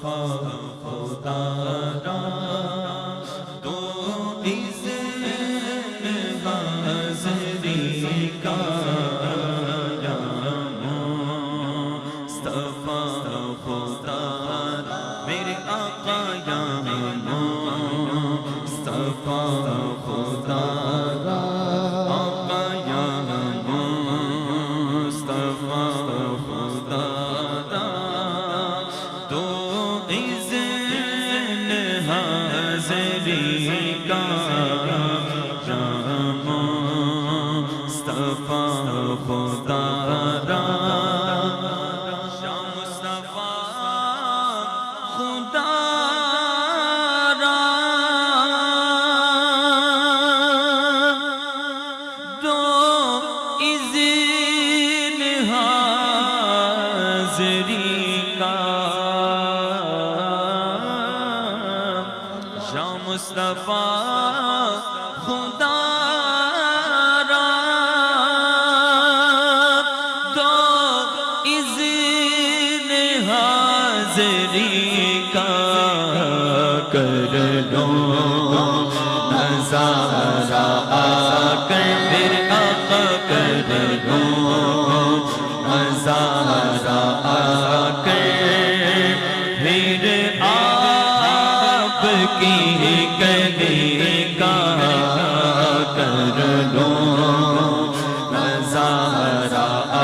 خدا را تو اذن حاضری کا یا مصطفیٰ خدا را میرے آقا یا مصطفیٰ خدا را آقا یا مصطفیٰ خدا را تو اذن حاضری کا یا مصطفیٰ خدا را یا مصطفیٰ خدا را تو اذن حاضری کا یا مصطفیٰ خدا را تو اذن حاضری کا کر لو نظارہ آ کر میرے آقا کر لو نظارہ آ کر پھر آپ کی گلی کا کر لو نظارہ آ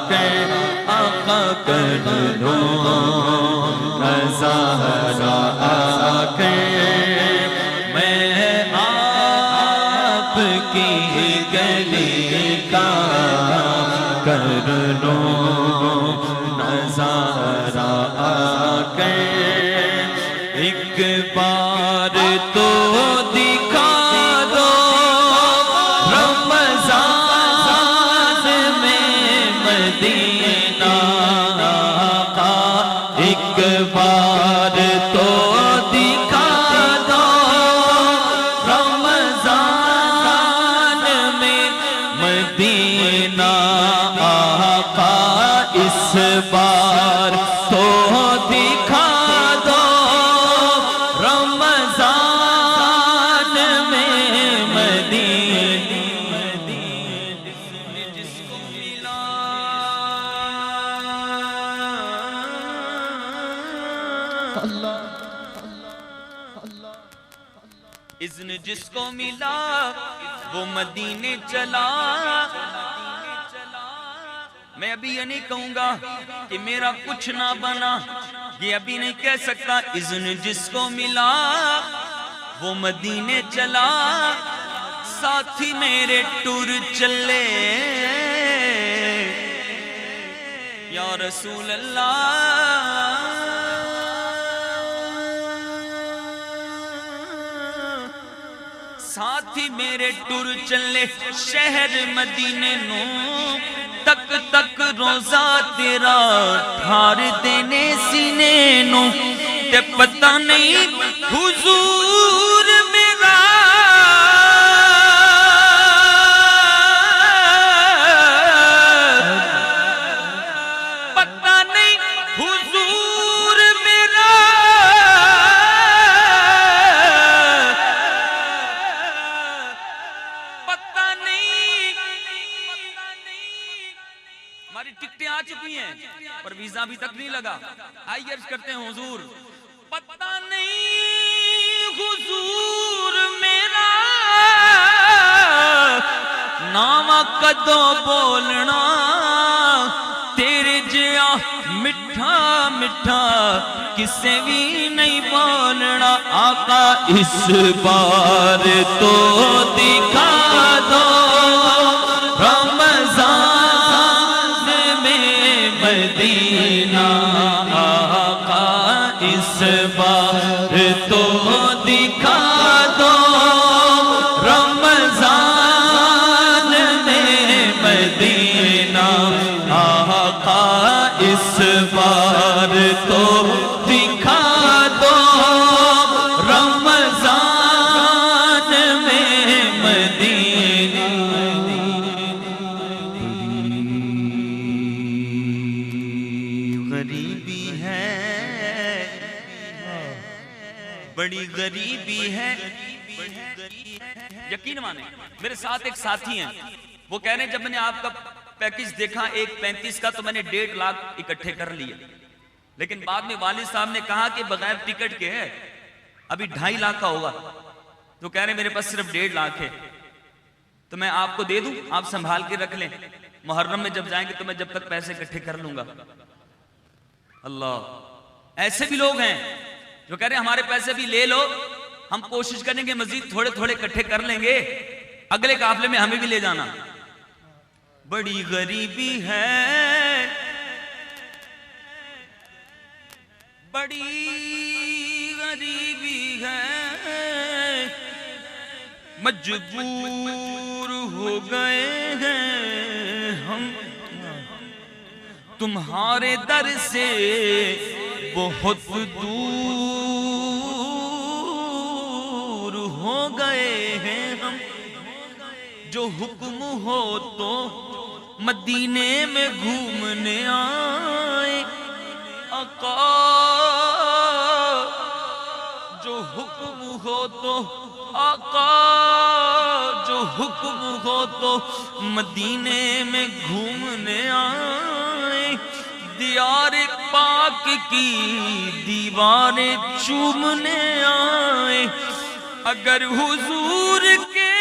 کر آقا کر لو نظارہ آ کر میں آپ کی گلی کا کر لو نظارہ آ کر ایک بار تو دکھا دو رمضان میں مدینہ کا ایک بار تو دکھا دو رمضان میں مدینہ آقا اس بار تو دکھا دو رمضان میں مدینہ جس کو ملا اذن جس کو ملا وہ مدینے چلا میں ابھی یہ نہیں کہوں گا کہ میرا کچھ نہ بنا یہ ابھی نہیں کہہ سکتا اذن جس کو ملا وہ مدینے چلا ساتھی میرے ٹور چلے یا رسول اللہ ساتھی میرے ٹور چلے شہر مدینے نو تک تک روزہ تیرا ٹھار دینے سینے نو تے پتہ نہیں حضور میرا پتہ نہیں حضور میرا پتہ نہیں ہماری ٹکٹیں آ چکی ہیں پر ویزا ابھی تک نہیں لگا آئیے عرض کرتے ہیں حضور پتہ نہیں حضور میرا نام کدو بولنا تیرے جیا مٹھا مٹھا کسے بھی نہیں بولنا آقا اس بار تو دکھا دو رمضان میں مدینہ آقا اس بار تو دکھا دو رمضان میں مدینہ آقا اس بار تو دکھا دو رمضان میں مدینہ غریبی ہے بڑی غریبی ہے. یقین مانے میرے ساتھ ایک ساتھی ہیں، وہ کہہ رہے ہیں جب میں نے آپ کا پیکج دیکھا 1.35 کا تو میں نے 1.5 لاکھ اکٹھے کر لیے، لیکن بعد میں والد صاحب نے کہا کہ بغیر ٹکٹ کے ہے ابھی 2.5 لاکھ کا ہوگا. تو کہہ رہے ہیں میرے پاس صرف 1.5 لاکھ ہے، تو میں آپ کو دے دوں، آپ سنبھال کے رکھ لیں، محرم میں جب جائیں گے تو میں جب تک پیسے اکٹھے کر لوں گا. اللہ، ایسے بھی لوگ ہیں جو کہہ رہے ہیں ہمارے پیسے بھی لے لو، ہم کوشش کریں گے مزید تھوڑے تھوڑے اکٹھے کر لیں گے، اگلے قافلے میں ہمیں بھی لے جانا. بڑی غریبی ہے، بڑی غریبی ہے، مجبور ہو گئے ہیں ہم تمہارے در سے بہت دور ہو گئے ہیں ہم. جو حکم ہو تو مدینے میں گھومنے آئے آقا، جو حکم ہو تو آقا، جو حکم ہو تو مدینے میں گھومنے آئے، دیار پاک کی دیواریں چومنے آئے. اگر حضور کے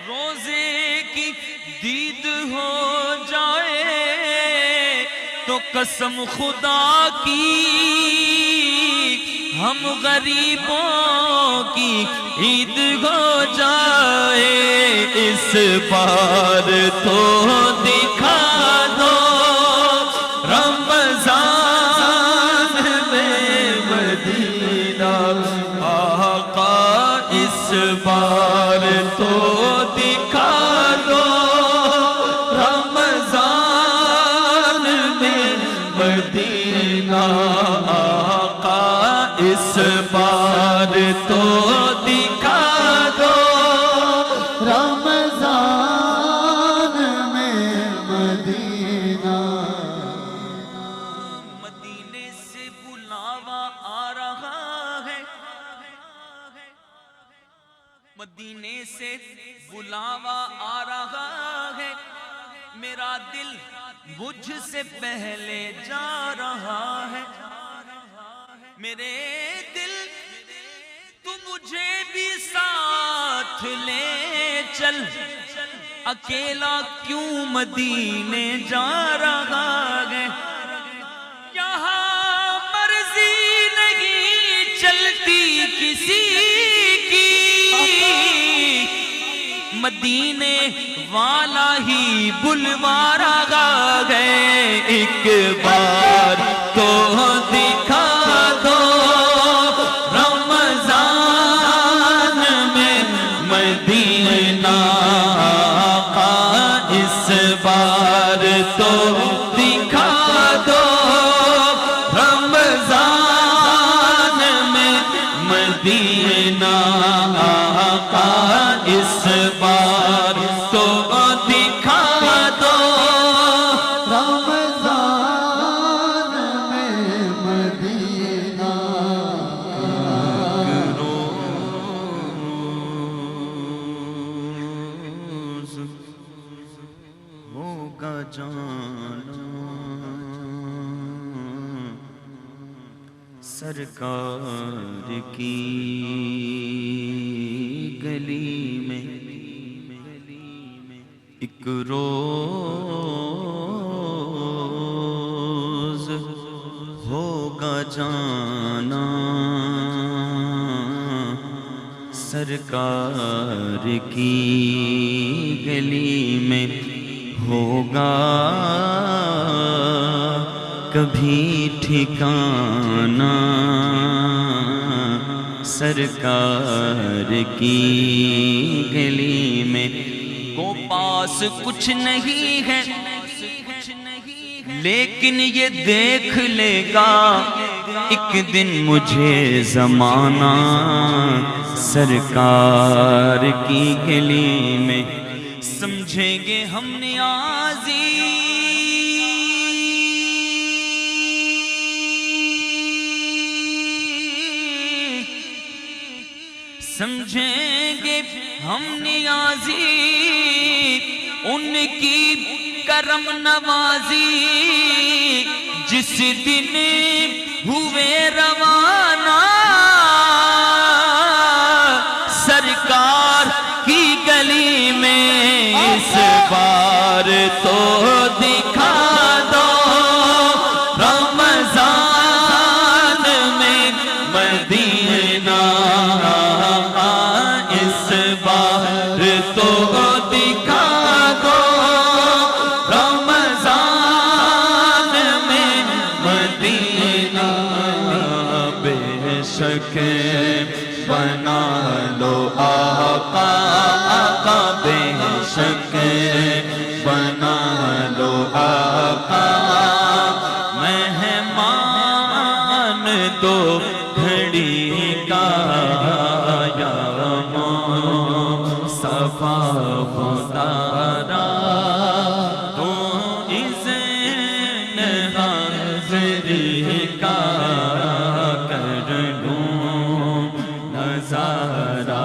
روزے کی دید ہو جائے تو قسم خدا کی ہم غریبوں کی عید ہو جائے. اس بار تو دکھا دو رمضان میں مدینہ آقا، اس بار تو دکھا دو رمضان میں مدینہ آقا، اس بار تو دکھا دو رمضان میں مدینہ. مدینے سے بلاوا آ رہا ہے، مدینے سے بلاوا آ رہا ہے، میرا دل مجھ سے پہلے جا رہا ہے. میرے دل تو مجھے بھی ساتھ لے چل، اکیلا کیوں مدینے جا رہا ہے. یہاں مرضی نہیں چلتی کسی کی، مدینے والا ہی بلوا رہا ہے. ایک بار تو دکھا دو رمضان میں مدینہ آقا، اس بار تو دکھا دو رمضان میں مدینہ آقا، اس بار تو دکھا دو رمضان میں مدینہ. روز ہوگا جانا سرکار کی گلی میں، ایک روز ہوگا جانا سرکار کی گلی میں، ہوگا کبھی ٹھکانہ سرکار کی گلی میں. کو پاس کچھ نہیں ہے لیکن یہ دیکھ لے گا ایک دن مجھے زمانہ سرکار کی گلی میں. سمجھیں گے ہم نیازی سمجھیں گے ہم نیازی ان کی کرم نوازی جس دن ہوئے روانہ سرکار کی گلی میں اس بار تو دکھا دو رمضان میں مدینہ اس بار تو دکھا دو رمضان میں مدینہ بے شک بنا لو آقا آقا بے شک بنا لو آقا مہمان دو گھڑی کا یا مصطفیٰ خدارا تو اذن حاضری کا کر لوں نظارہ